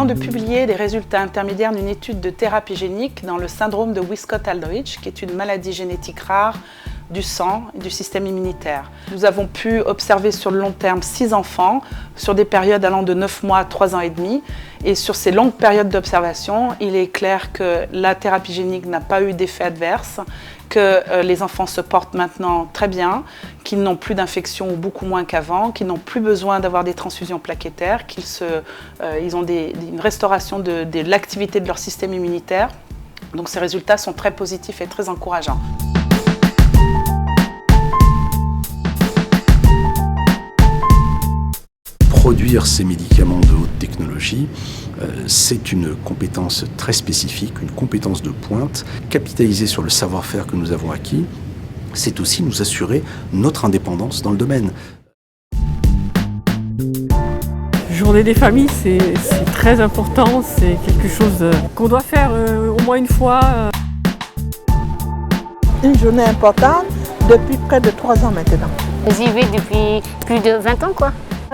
venons de publier les résultats intermédiaires d'une étude de thérapie génique dans le syndrome de Wiskott-Aldrich, qui est une maladie génétique rare du sang et du système immunitaire. Nous avons pu observer sur le long terme 6 enfants sur des périodes allant de 9 mois à 3 ans et demi. Et sur ces longues périodes d'observation, il est clair que la thérapie génique n'a pas eu d'effet adverse, que les enfants se portent maintenant très bien, qu'ils n'ont plus d'infection ou beaucoup moins qu'avant, qu'ils n'ont plus besoin d'avoir des transfusions plaquettaires, qu'ils ont une restauration de l'activité de leur système immunitaire. Donc ces résultats sont très positifs et très encourageants. Produire ces médicaments de haute technologie, c'est une compétence très spécifique, une compétence de pointe. Capitaliser sur le savoir-faire que nous avons acquis, c'est aussi nous assurer notre indépendance dans le domaine. Journée des familles, c'est très important, c'est quelque chose qu'on doit faire au moins une fois. Une journée importante depuis près de 3 ans maintenant. J'y vais depuis plus de 20 ans, quoi.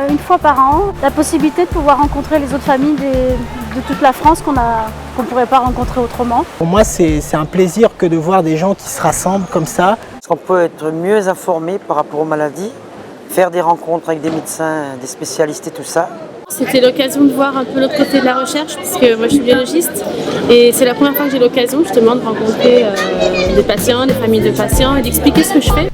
Une fois par an, la possibilité de pouvoir rencontrer les autres familles de toute la France qu'on ne pourrait pas rencontrer autrement. Pour moi, c'est un plaisir que de voir des gens qui se rassemblent comme ça. Parce qu'on peut être mieux informé par rapport aux maladies, faire des rencontres avec des médecins, des spécialistes et tout ça. C'était l'occasion de voir un peu l'autre côté de la recherche, parce que moi je suis biologiste et c'est la première fois que j'ai l'occasion justement de rencontrer des patients, des familles de patients et d'expliquer ce que je fais.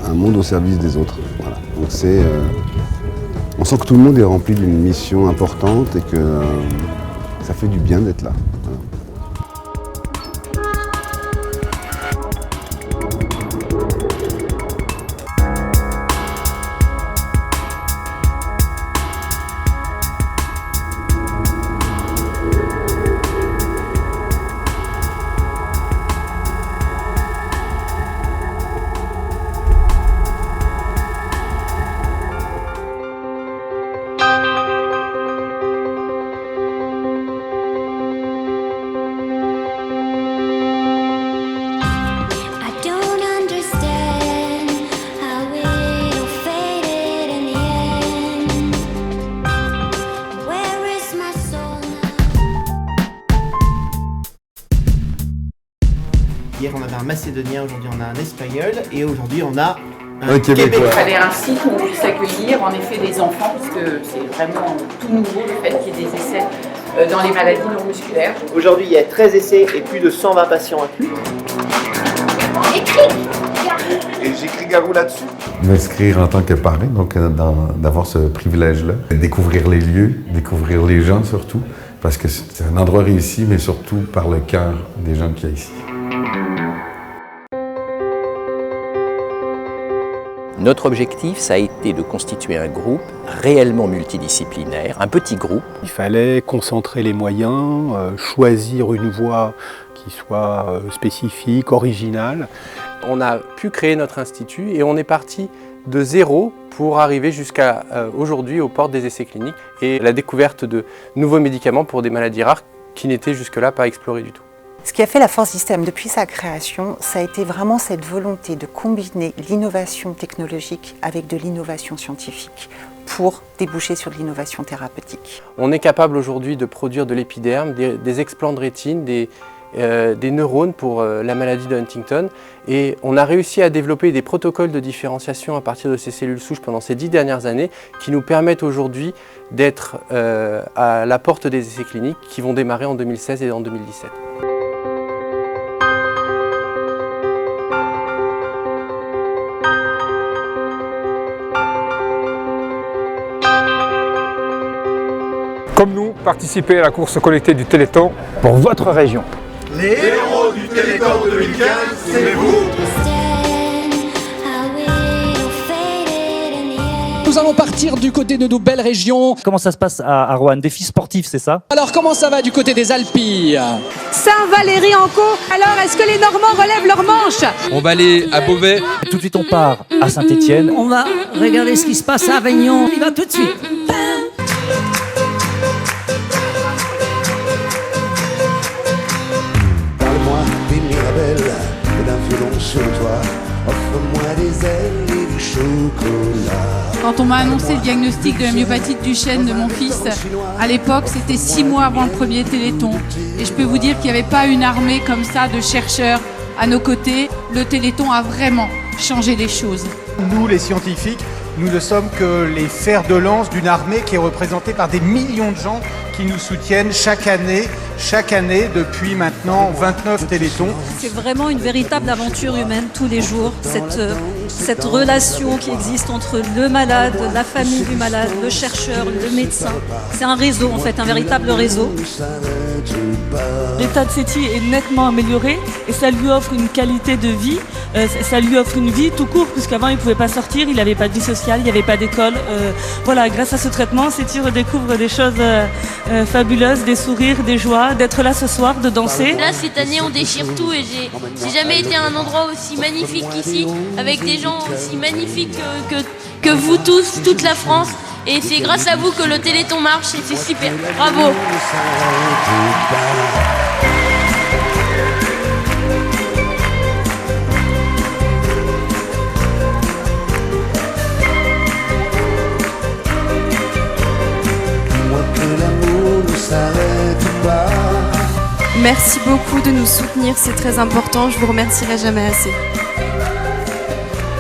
Un monde au service des autres. Voilà. Donc on sent que tout le monde est rempli d'une mission importante et que ça fait du bien d'être là. Voilà. Hier on avait un Macédonien, aujourd'hui on a un Espagnol et aujourd'hui on a un Québécois. Il fallait un site où on puisse accueillir en effet des enfants, parce que c'est vraiment tout nouveau le fait qu'il y ait des essais dans les maladies neuromusculaires. Aujourd'hui il y a 13 essais et plus de 120 patients inclus. Et j'écris Garou là-dessus. M'inscrire en tant que parrain, donc d'avoir ce privilège-là, découvrir les lieux, découvrir les gens surtout, parce que c'est un endroit réussi, mais surtout par le cœur des gens qu'il y a ici. Notre objectif, ça a été de constituer un groupe réellement multidisciplinaire, un petit groupe. Il fallait concentrer les moyens, choisir une voie qui soit spécifique, originale. On a pu créer notre institut et on est parti de zéro pour arriver jusqu'à aujourd'hui aux portes des essais cliniques et la découverte de nouveaux médicaments pour des maladies rares qui n'étaient jusque-là pas explorées du tout. Ce qui a fait la Force Système depuis sa création, ça a été vraiment cette volonté de combiner l'innovation technologique avec de l'innovation scientifique pour déboucher sur de l'innovation thérapeutique. On est capable aujourd'hui de produire de l'épiderme, des explants de rétine, des des neurones pour la maladie de Huntington. Et on a réussi à développer des protocoles de différenciation à partir de ces cellules souches pendant ces 10 dernières années qui nous permettent aujourd'hui d'être à la porte des essais cliniques qui vont démarrer en 2016 et en 2017. Comme nous, participez à la course collectée du Téléthon pour votre région. Les héros du Téléthon 2015, c'est vous! Nous allons partir du côté de nos belles régions. Comment ça se passe à Roanne? Défi sportif, c'est ça? Alors comment ça va du côté des Alpilles? Saint-Valery-en-Caux. Alors est-ce que les Normands relèvent leurs manches? On va aller à Beauvais. Tout de suite on part à Saint-Étienne. On va regarder ce qui se passe à Avignon. On y va tout de suite. Parle-moi des mirabelles et d'un violon sur toi. Offre-moi des ailes et du chocolat. Quand on m'a annoncé le diagnostic de la myopathe du chêne de mon fils, à l'époque, c'était 6 mois avant le premier Téléthon. Et je peux vous dire qu'il n'y avait pas une armée comme ça de chercheurs à nos côtés. Le Téléthon a vraiment changé les choses. Nous, les scientifiques, nous ne sommes que les fers de lance d'une armée qui est représentée par des millions de gens qui nous soutiennent chaque année depuis maintenant 29 Téléthons. C'est vraiment une véritable aventure humaine tous les jours, cette relation qui existe entre le malade, la famille du malade, le chercheur, le médecin. C'est un réseau en fait, un véritable réseau. L'état de Séti est nettement amélioré et ça lui offre une qualité de vie, ça lui offre une vie tout court, puisqu'avant il ne pouvait pas sortir, il n'avait pas de vie sociale, il n'y avait pas d'école. Voilà, grâce à ce traitement, Séti redécouvre des choses fabuleuses, des sourires, des joies, d'être là ce soir, de danser. Là, cette année, on déchire tout et j'ai jamais été à un endroit aussi magnifique qu'ici, avec des gens aussi magnifiques que vous tous, toute la France. Et c'est grâce à vous que le Téléthon marche et c'est super. Bravo! Merci beaucoup de nous soutenir, c'est très important, je vous remercierai jamais assez.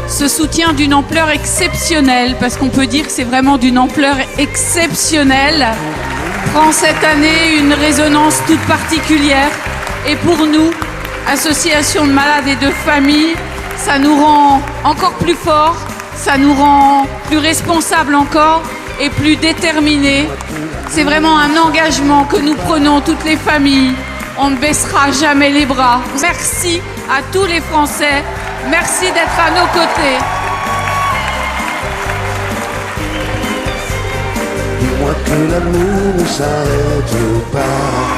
Ce soutien d'une ampleur exceptionnelle, parce qu'on peut dire que c'est vraiment d'une ampleur exceptionnelle, prend cette année une résonance toute particulière. Et pour nous, association de malades et de familles, ça nous rend encore plus forts, ça nous rend plus responsables encore et plus déterminés. C'est vraiment un engagement que nous prenons toutes les familles. On ne baissera jamais les bras. Merci à tous les Français. Merci d'être à nos côtés. Dis-moi que l'amour ne s'arrête pas.